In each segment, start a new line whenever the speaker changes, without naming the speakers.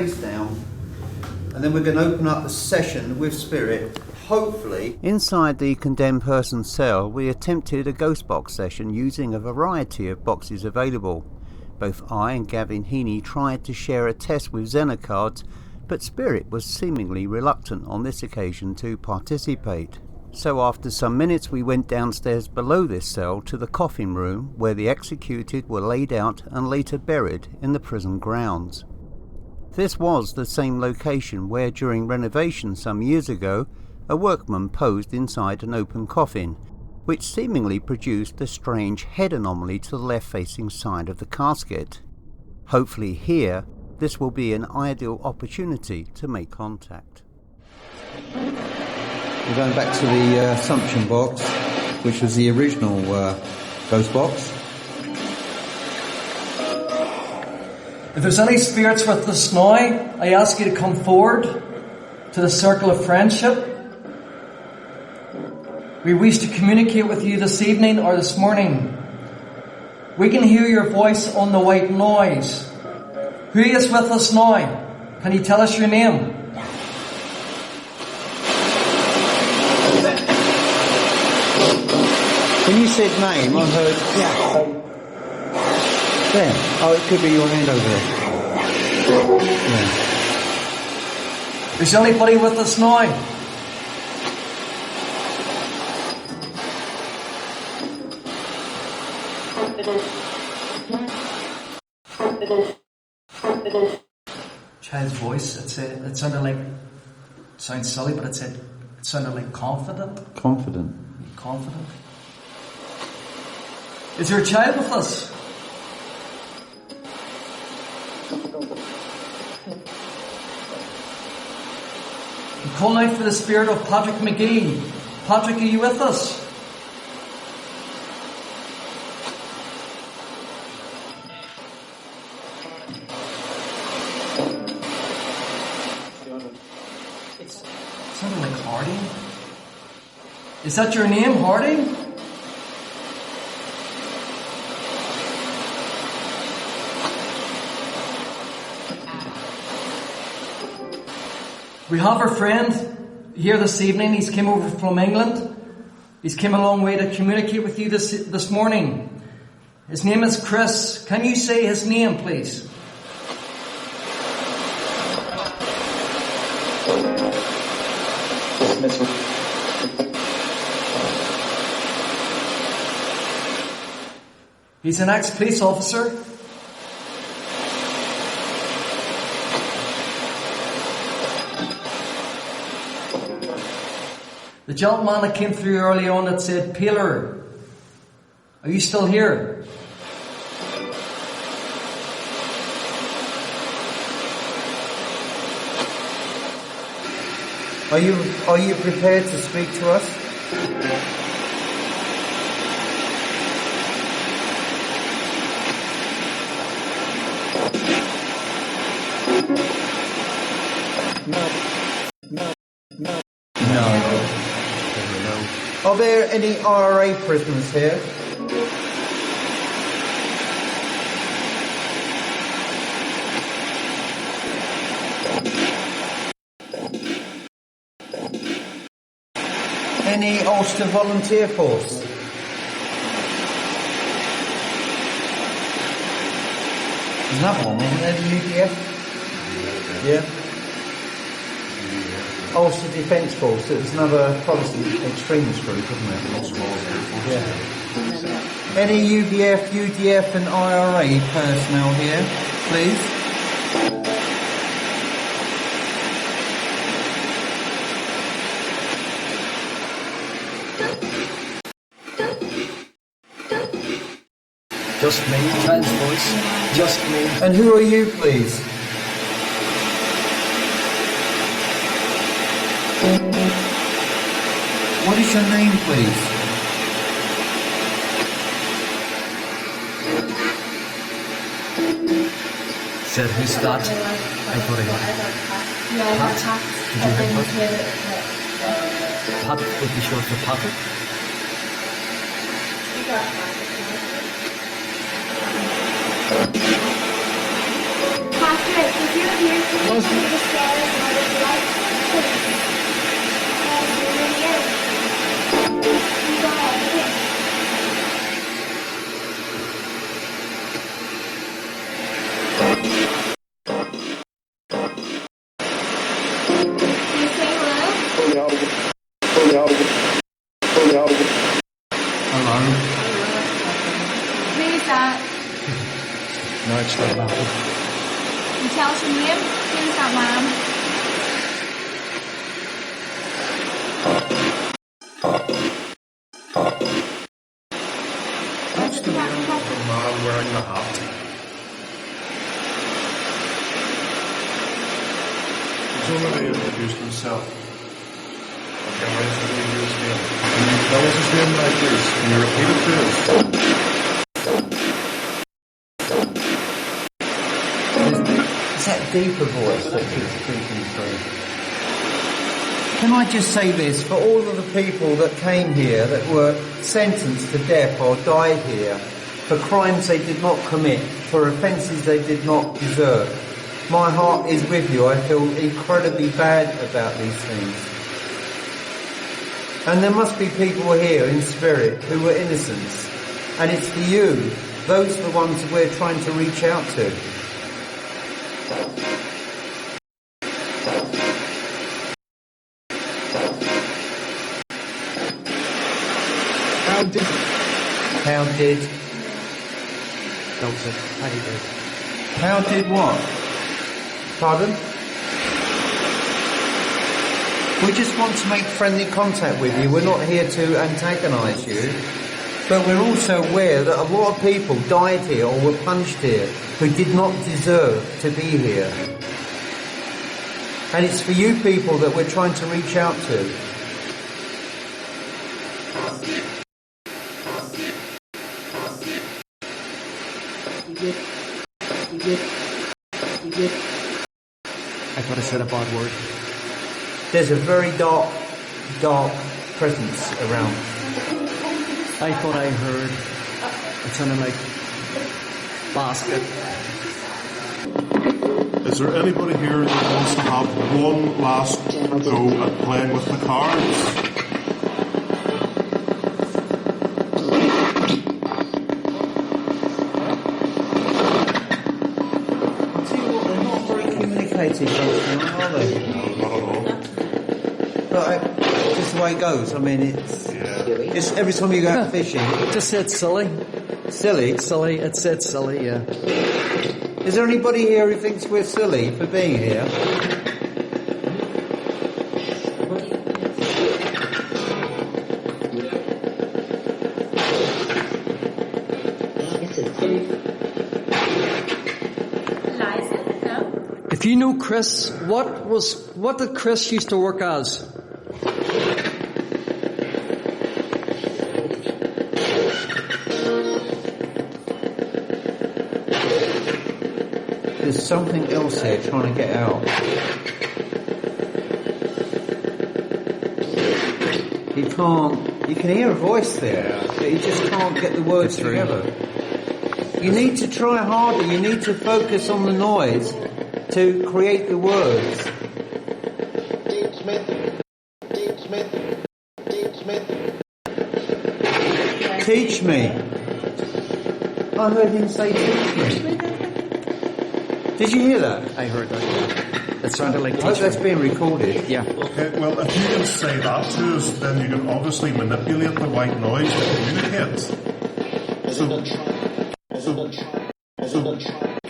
face down, and then we're going to open up the session with spirit, hopefully. Inside the condemned person's cell, we attempted a ghost box session using a variety of boxes available. Both I and Gavin Heaney tried to share a test with Xena cards, but Spirit was seemingly reluctant on this occasion to participate. So after some minutes we went downstairs below this cell to the coffin room where the executed were laid out and later buried in the prison grounds. This was the same location where during renovation some years ago a workman posed inside an open coffin, which seemingly produced a strange head anomaly to the left facing side of the casket. Hopefully here this will be an ideal opportunity to make contact. We're going back to the Assumption box, which was the original ghost box.
If there's any spirits with us now, I ask you to come forward to the circle of friendship. We wish to communicate with you this evening or this morning. We can hear your voice on the white noise. Who is with us now? Can you tell us your name?
When you said name, I heard... Yeah. There. Oh, it could be your hand over there. Yeah.
Is anybody with us now? Child's voice, it sounded like... It sounds silly, but it sounded like confident.
Confident.
Confident. Is there a child with us? I'm calling out for the spirit of Patrick McGee. Patrick, are you with us? It sounded like Harding. Is that your name, Harding? We have our friend here this evening. He's come over from England. He's come a long way to communicate with you this morning. His name is Chris. Can you say his name, please? He's an ex-police officer. The gentleman that came through early on that said, Peeler, are you still here?
Are you prepared to speak to us? No. Are there any IRA prisoners here? Any Ulster Volunteer Force? There's another one, isn't there? The UDF? Yeah. Ulster Defence Force. It was another Protestant extremist group, wasn't it? Yeah. Any UBF, UDF and IRA personnel here, please?
Just me, child's voice. Just me.
And who are you, please? What is your name, please?
Said, who's that? I thought I got Pat. Did you hear Pat? Pat would be short for Patrick.
Patrick If you're here, please come to the stairs and I would like please. You're here. You go ahead, okay? Can you say hello?
Hello.
Who is that?
No, it's not laughing.
Can you tell us your name? Who is that man?
That's the man wearing the hat. He's already introduced himself. Okay, what is his name? Can you tell us his name now, please? Can you repeat it to us?
It's that deeper voice that keeps creeping through. Can I just say this, for all of the people that came here that were sentenced to death or died here for crimes they did not commit, for offences they did not deserve, my heart is with you. I feel incredibly bad about these things. And there must be people here in spirit who were innocents. And it's for you. Those are the ones that we're trying to reach out to. How did?
Don't say, how do you do?
How did what? Pardon? We just want to make friendly contact with you. We're not here to antagonise you. But we're also aware that a lot of people died here or were punished here who did not deserve to be here. And it's for you people that we're trying to reach out to.
I thought I said a bad word.
There's a very dark presence around.
I thought I heard it sounded like basket.
Is there anybody here that wants to have one last go at playing with the cards?
I'll tell you what, they're not very communicative, are they?
No, not at all.
But just the way it goes. I mean, it's every time you go out fishing.
Just said silly.
Silly?
Silly, it said silly, yeah.
Is there anybody here who thinks we're silly for being here?
If you know Chris, what did Chris used to work as?
There's something else here trying to get out. He can't. You can hear a voice there, but he just can't get the words together. You need to try harder. You need to focus on the noise to create the words. Teach me. I heard him say teach me. Did you hear that?
I heard that. It sounded like
I hope that's being recorded.
Yeah.
Okay, well, if you can say that to us, then you can obviously manipulate the white noise to communicate.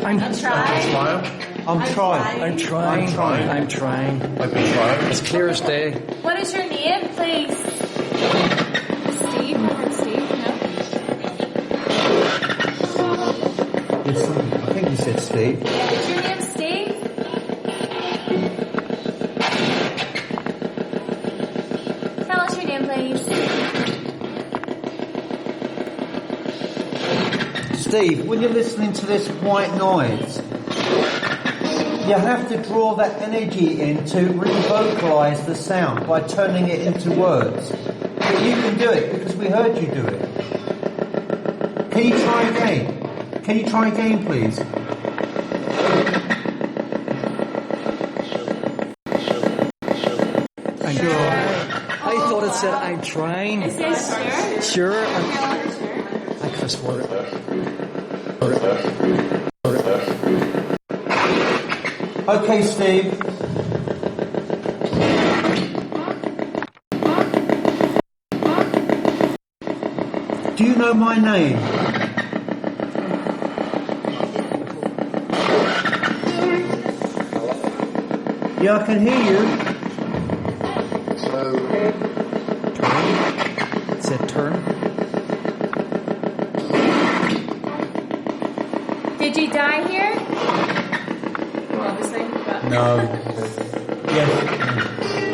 I'm trying.
I've been trying.
It's clear as day.
What is your name, please? Steve? Steve? No?
I think he said Steve.
Is your name Steve? Tell us your name, please.
Steve, when you're listening to this white noise, you have to draw that energy in to re-vocalise the sound by turning it into words. But you can do it because we heard you do it. Can you try again? Can you try again, please?
thought it said, I'm trying.
It says
Sure.
sure. Sure.
I could have sworn it.
Okay, Steve. Do you know my name? Yeah, I can hear you.
It said turn.
Did you die here? Well, obviously, but
No. Yes.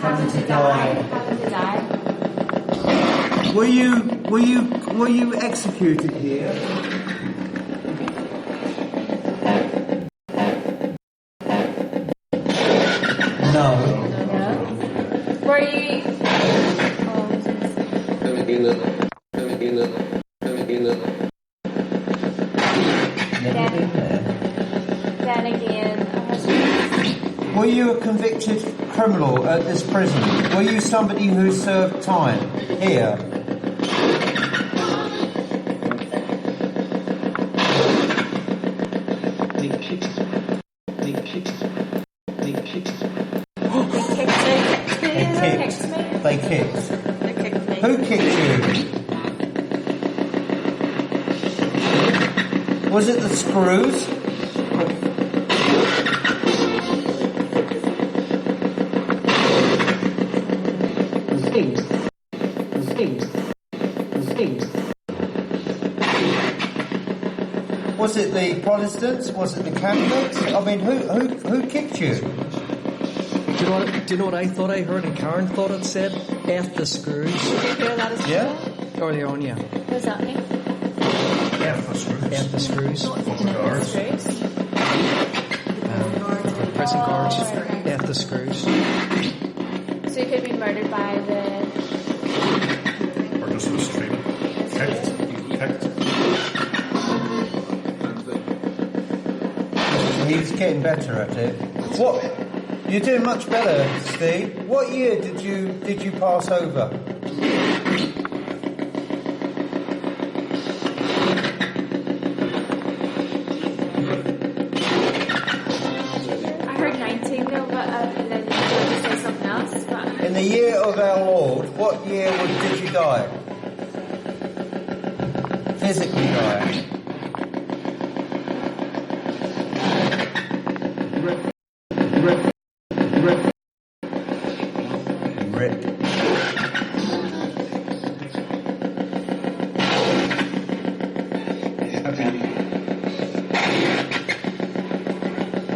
how did you die? How did you die?
Were you executed here? No.
No. Were you? Then again,
Were you a convicted criminal at this prison? Were you somebody who served time here? They kicked.
they kicked me.
Who kicked you? Was it the screws? Was it the Protestants? Was it the Catholics? I mean, who kicked you?
Do you know what I thought I heard and Karen thought it said? F the screws.
Did you hear that as well?
Yeah.
Earlier on, yeah.
What does that mean?
F the screws.
Screws?
Prison guards.
Oh, right.
F the screws.
So you could be murdered by the...
Or just mistreated. Kicked.
He's getting better at it. What? You're doing much better, Steve. What year did you pass over?
I heard 19 though, but then you say something else. But
In the year of our Lord, what year did you die? Physically die. Rip.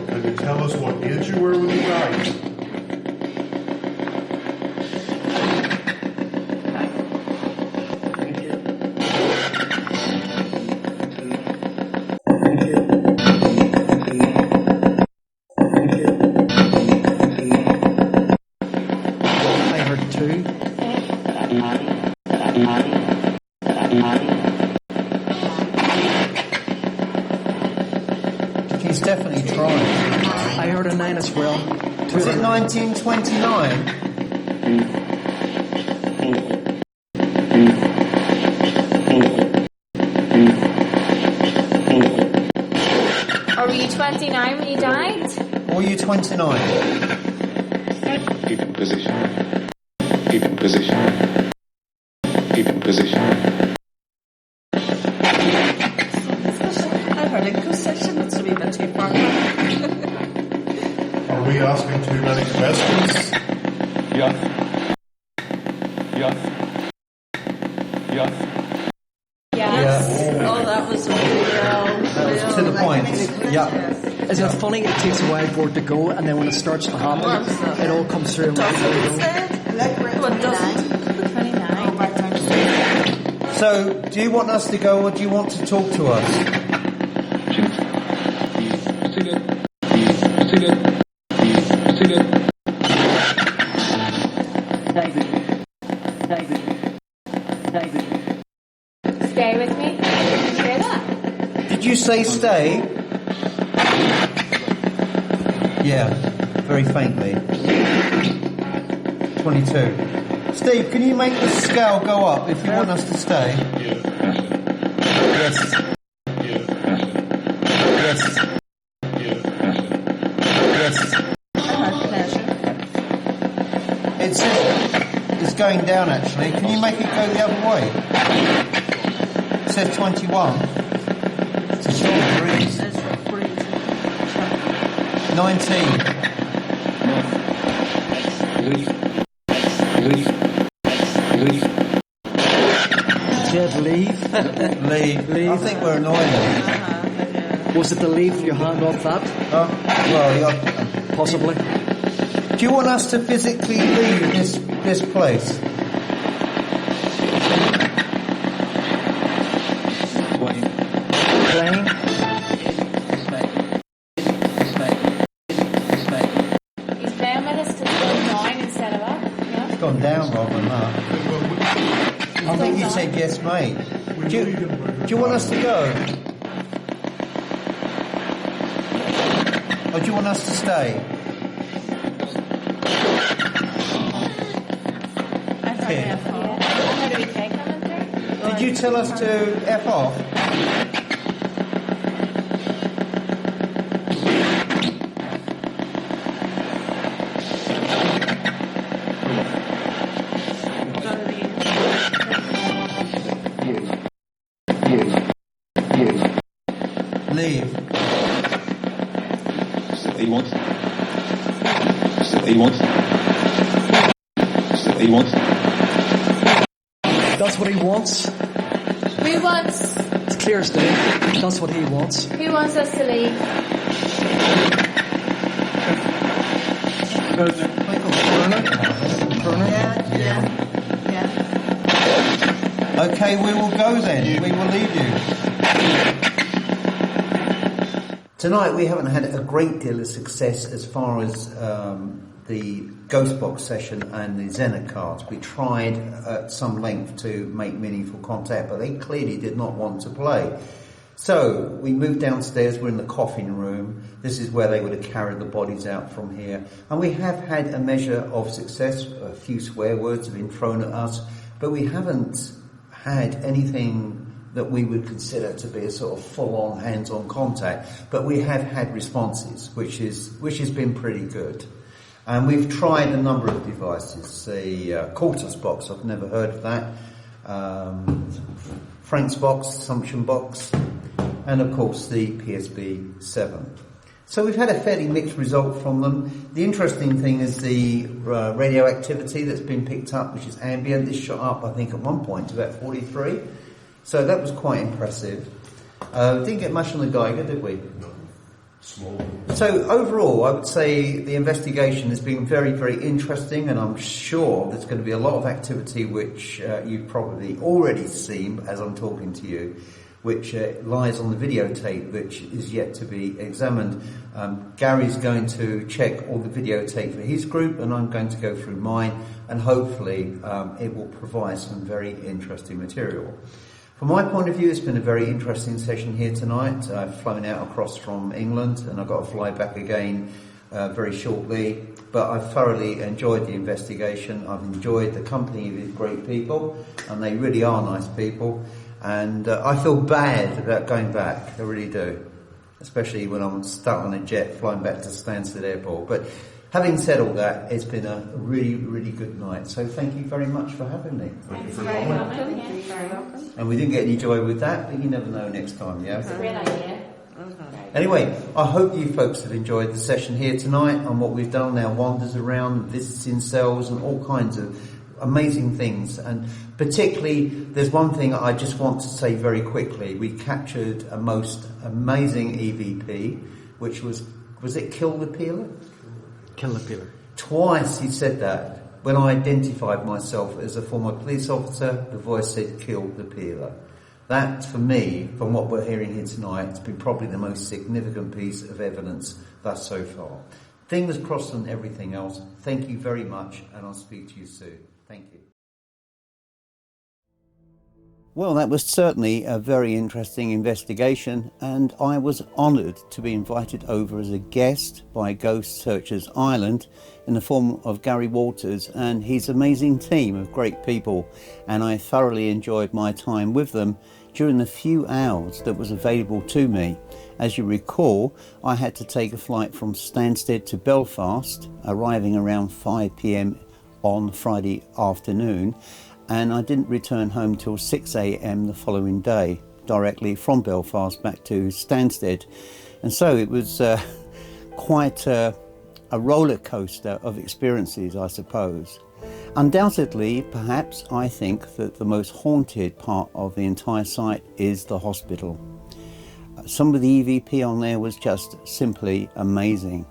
Can you tell us what age you were when you died?
I heard 2.
He's definitely trying.
I heard a 9 as well.
Was it 1929?
or were you 29 when you died?
Or were you 29?
Keep in position. Keep in position. Keep in position.
I heard a ghost section, that's a wee bit too far.
Are we asking too many questions?
Yeah. Yeah. Yeah.
Yes.
Oh, that was real.
That was to the point. Yeah.
Is it funny? It takes a while for it to go, and then when it starts to happen, it all comes through.
What doesn't?
29.
So, do you want us to go or do you want to talk to us?
Stick it. Stick it. Stick it.
Stay with me. Did you hear that?
Did you say stay? Yeah, very faintly. 22. Steve, can you make the scale go up if you want us to stay? Yes. Yes. Yes. It's going down actually. Can you make it go the other way? It says 21. It's a short breeze. 19.
Said leave.
Leave. I think we're annoying them.
Was it the leave your hand off that?
Well, yeah.
Possibly.
Do you want us to physically leave this place?
Plane?
He's playing with us to 9 instead of up. Yeah.
It's gone down rather than up. I think you said yes, mate. Do you want us to go? Or do you want us to stay? Okay.
How do we take them through?
Did you tell us to F off? Leave.
He wants. He wants. He wants.
That's what he wants.
Who wants?
It's clear as day. That's what he wants.
Who wants us to leave?
Yeah.
Okay, we will go then. We will leave you. Tonight we haven't had a great deal of success as far as the ghost box session and the Zenith cards. We tried at some length to make meaningful contact, but they clearly did not want to play. So we moved downstairs. We're in the coffin room. This is where they would have carried the bodies out from here. And we have had a measure of success. A few swear words have been thrown at us, but we haven't had anything that we would consider to be a sort of full-on hands-on contact, but we have had responses, which has been pretty good. And we've tried a number of devices. The Quartus box, I've never heard of that. Frank's box, Assumption box, and of course the PSB 7. So we've had a fairly mixed result from them. The interesting thing is the radioactivity that's been picked up, which is ambient. This shot up, I think, at one point to about 43. So that was quite impressive. Didn't get much on the Geiger, did we?
Small.
So overall, I would say the investigation has been very, very interesting, and I'm sure there's going to be a lot of activity which you've probably already seen as I'm talking to you, which lies on the videotape, which is yet to be examined. Gary's going to check all the videotape for his group, and I'm going to go through mine, and hopefully it will provide some very interesting material. From my point of view, it's been a very interesting session here tonight. I've flown out across from England and I've got to fly back again very shortly. But I've thoroughly enjoyed the investigation. I've enjoyed the company of these great people, and they really are nice people. And I feel bad about going back, I really do. Especially when I'm stuck on a jet flying back to Stansted Airport. But having said all that, it's been a really, really good night. So thank you very much for having me.
Thanks very welcome. Yeah. Very welcome.
And we didn't get any joy with that, but you never know next time, yeah?
It's a great idea.
Anyway, I hope you folks have enjoyed the session here tonight and what we've done now, wanders around, visits in cells and all kinds of amazing things. And particularly, there's one thing I just want to say very quickly. We captured a most amazing e.v.p, which was it Kill the Peeler?
Kill the Peeler.
Twice he said that. When I identified myself as a former police officer, the voice said, kill the peeler. That, for me, from what we're hearing here tonight, has been probably the most significant piece of evidence thus so far. Fingers crossed on everything else. Thank you very much, and I'll speak to you soon. Thank you. Well, that was certainly a very interesting investigation, and I was honoured to be invited over as a guest by Ghost Searchers Ireland in the form of Gary Walters and his amazing team of great people, and I thoroughly enjoyed my time with them during the few hours that was available to me. As you recall, I had to take a flight from Stansted to Belfast, arriving around 5 p.m. on Friday afternoon, and I didn't return home till 6 a.m. the following day, directly from Belfast back to Stansted. And so it was quite a roller coaster of experiences, I suppose. Undoubtedly, perhaps, I think that the most haunted part of the entire site is the hospital. Some of the e.v.p. on there was just simply amazing.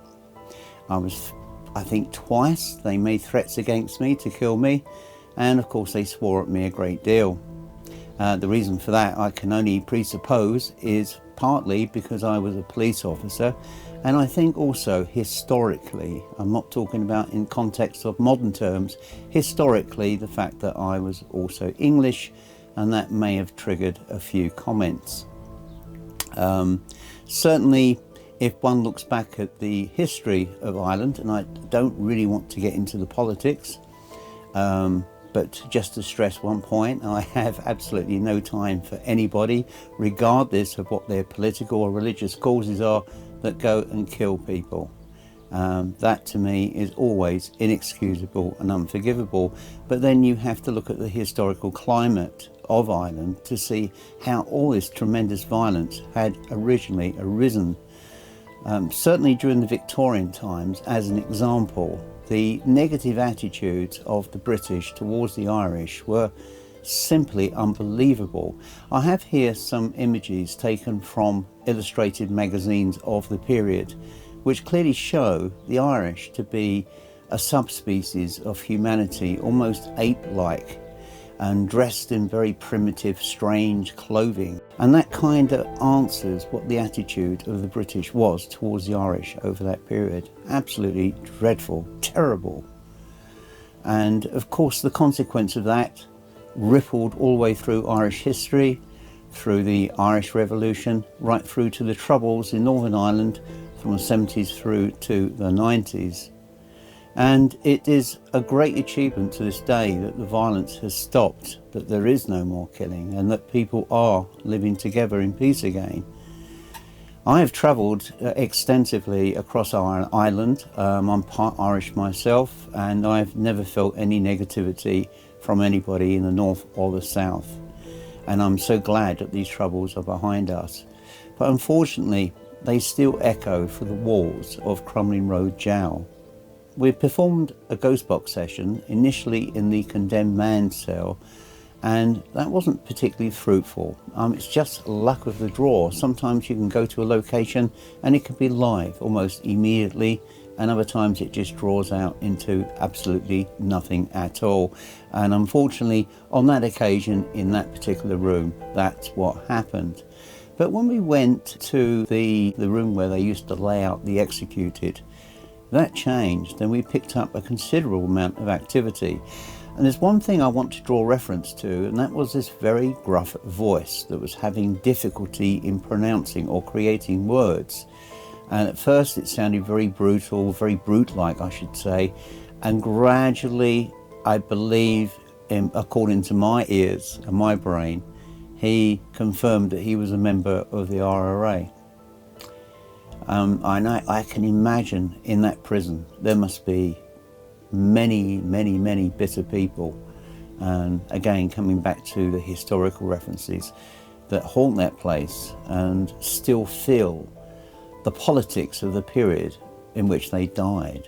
I think twice they made threats against me to kill me, and of course they swore at me a great deal. The reason for that, I can only presuppose, is partly because I was a police officer, and I think also historically, I'm not talking about in context of modern terms, historically the fact that I was also English, and that may have triggered a few comments. Certainly, if one looks back at the history of Ireland, and I don't really want to get into the politics, but just to stress one point, I have absolutely no time for anybody, regardless of what their political or religious causes are, that go and kill people. That to me is always inexcusable and unforgivable. But then you have to look at the historical climate of Ireland to see how all this tremendous violence had originally arisen. Certainly during the Victorian times, as an example, the negative attitudes of the British towards the Irish were simply unbelievable. I have here some images taken from illustrated magazines of the period, which clearly show the Irish to be a subspecies of humanity, almost ape-like, and dressed in very primitive, strange clothing. And that kind of answers what the attitude of the British was towards the Irish over that period. Absolutely dreadful, terrible. And of course the consequence of that rippled all the way through Irish history, through the Irish Revolution, right through to the Troubles in Northern Ireland from the 70s through to the 90s. And it is a great achievement to this day that the violence has stopped, that there is no more killing, and that people are living together in peace again. I have travelled extensively across Ireland. I'm part Irish myself, and I've never felt any negativity from anybody in the north or the south. And I'm so glad that these troubles are behind us. But unfortunately, they still echo for the walls of Crumlin Road Gaol. We performed a ghost box session initially in the condemned man's cell, and that wasn't particularly fruitful. It's just luck of the draw. Sometimes you can go to a location and it can be live almost immediately, and other times it just draws out into absolutely nothing at all. And unfortunately, on that occasion, in that particular room, that's what happened. But when we went to the room where they used to lay out the executed, that changed, and we picked up a considerable amount of activity. And there's one thing I want to draw reference to, and that was this very gruff voice that was having difficulty in pronouncing or creating words. And at first it sounded very brutal, very brute-like, I should say. And gradually, I believe, according to my ears and my brain, he confirmed that he was a member of the RRA. I can imagine in that prison there must be many bitter people, and again coming back to the historical references that haunt that place and still feel the politics of the period in which they died.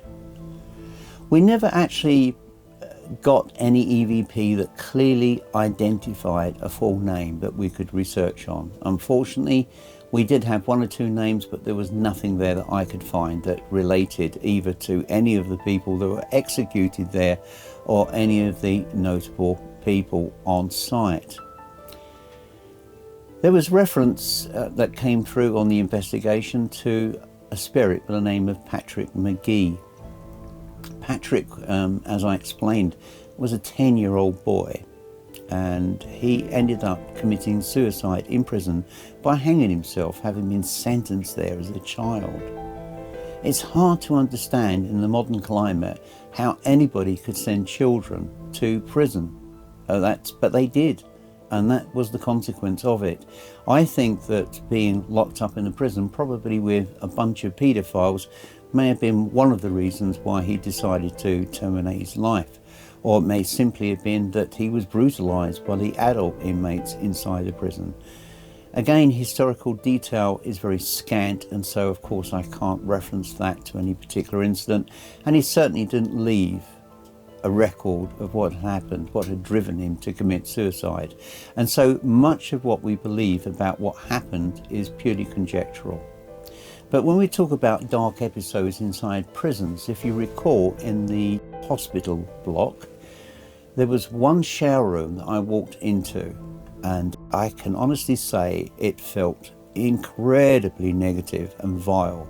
We never actually got any e.v.p. that clearly identified a full name that we could research on. Unfortunately, we did have one or two names, but there was nothing there that I could find that related either to any of the people that were executed there or any of the notable people on site. There was reference that came through on the investigation to a spirit by the name of Patrick McGee. Patrick, as I explained, was a 10-year-old boy, and he ended up committing suicide in prison by hanging himself, having been sentenced there as a child. It's hard to understand in the modern climate how anybody could send children to prison, but they did, and that was the consequence of it. I think that being locked up in a prison, probably with a bunch of paedophiles, may have been one of the reasons why he decided to terminate his life. Or it may simply have been that he was brutalised by the adult inmates inside the prison. Again, historical detail is very scant, and so of course I can't reference that to any particular incident, and he certainly didn't leave a record of what happened, what had driven him to commit suicide. And so much of what we believe about what happened is purely conjectural. But when we talk about dark episodes inside prisons, if you recall, in the hospital block, there was one shower room that I walked into, and I can honestly say it felt incredibly negative and vile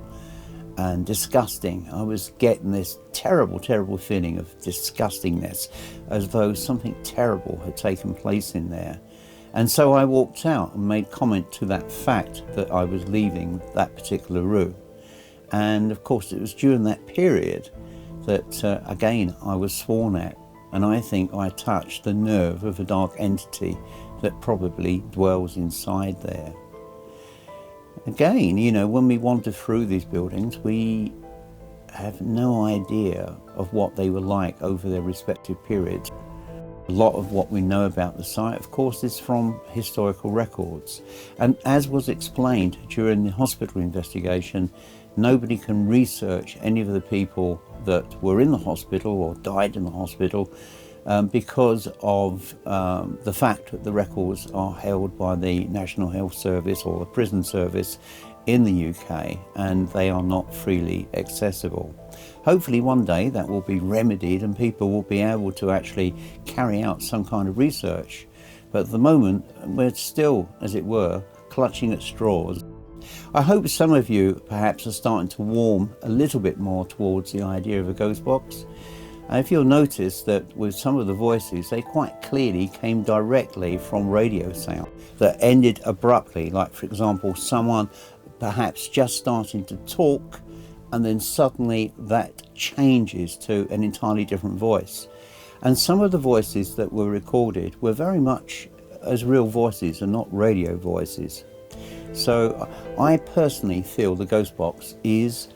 and disgusting. I was getting this terrible, terrible feeling of disgustingness, as though something terrible had taken place in there. And so I walked out and made comment to that fact that I was leaving that particular room. And of course it was during that period that again I was sworn at, and I think I touched the nerve of a dark entity that probably dwells inside there. Again, you know, when we wander through these buildings, we have no idea of what they were like over their respective periods. A lot of what we know about the site, of course, is from historical records. And as was explained during the hospital investigation, nobody can research any of the people that were in the hospital or died in the hospital because of the fact that the records are held by the National Health Service or the Prison Service in the UK, and they are not freely accessible. Hopefully one day that will be remedied and people will be able to actually carry out some kind of research. But at the moment, we're still, as it were, clutching at straws. I hope some of you perhaps are starting to warm a little bit more towards the idea of a ghost box. If you'll notice that with some of the voices, they quite clearly came directly from radio sound that ended abruptly, like for example someone perhaps just starting to talk, and then suddenly that changes to an entirely different voice. And some of the voices that were recorded were very much as real voices and not radio voices. So I personally feel the ghost box is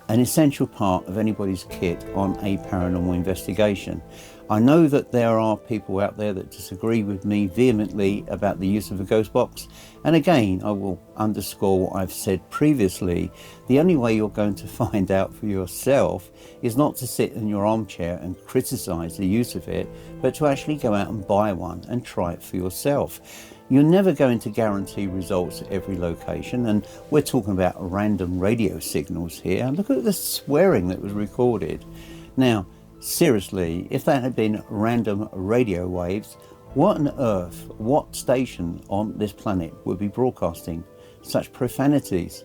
an essential part of anybody's kit on a paranormal investigation. I know that there are people out there that disagree with me vehemently about the use of a ghost box, and again I will underscore what I've said previously. The only way you're going to find out for yourself is not to sit in your armchair and criticise the use of it, but to actually go out and buy one and try it for yourself. You're never going to guarantee results at every location, and we're talking about random radio signals here. Look at the swearing that was recorded. Now, seriously, if that had been random radio waves, what on earth, what station on this planet would be broadcasting such profanities?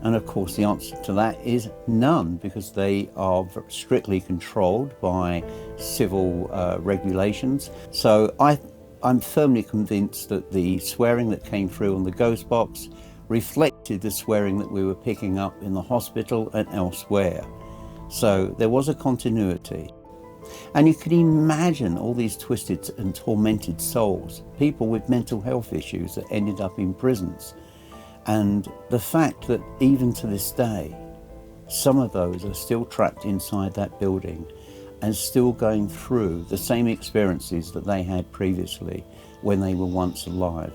And of course the answer to that is none, because they are strictly controlled by civil regulations. So I'm firmly convinced that the swearing that came through on the ghost box reflected the swearing that we were picking up in the hospital and elsewhere. So there was a continuity. And you can imagine all these twisted and tormented souls, people with mental health issues that ended up in prisons. And the fact that even to this day, some of those are still trapped inside that building and still going through the same experiences that they had previously when they were once alive.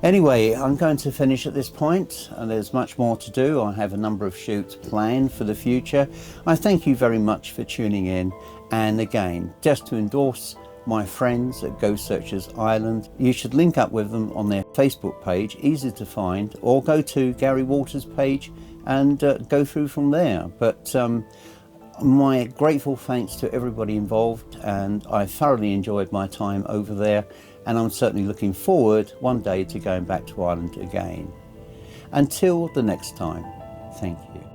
Anyway, I'm going to finish at this point, and there's much more to do. I have a number of shoots planned for the future. I thank you very much for tuning in, and again, just to endorse my friends at Ghost Searchers Ireland, you should link up with them on their Facebook page, easy to find, or go to Gary Walters' page and go through from there. But my grateful thanks to everybody involved, and I thoroughly enjoyed my time over there, and I'm certainly looking forward one day to going back to Ireland again. Until the next time, thank you.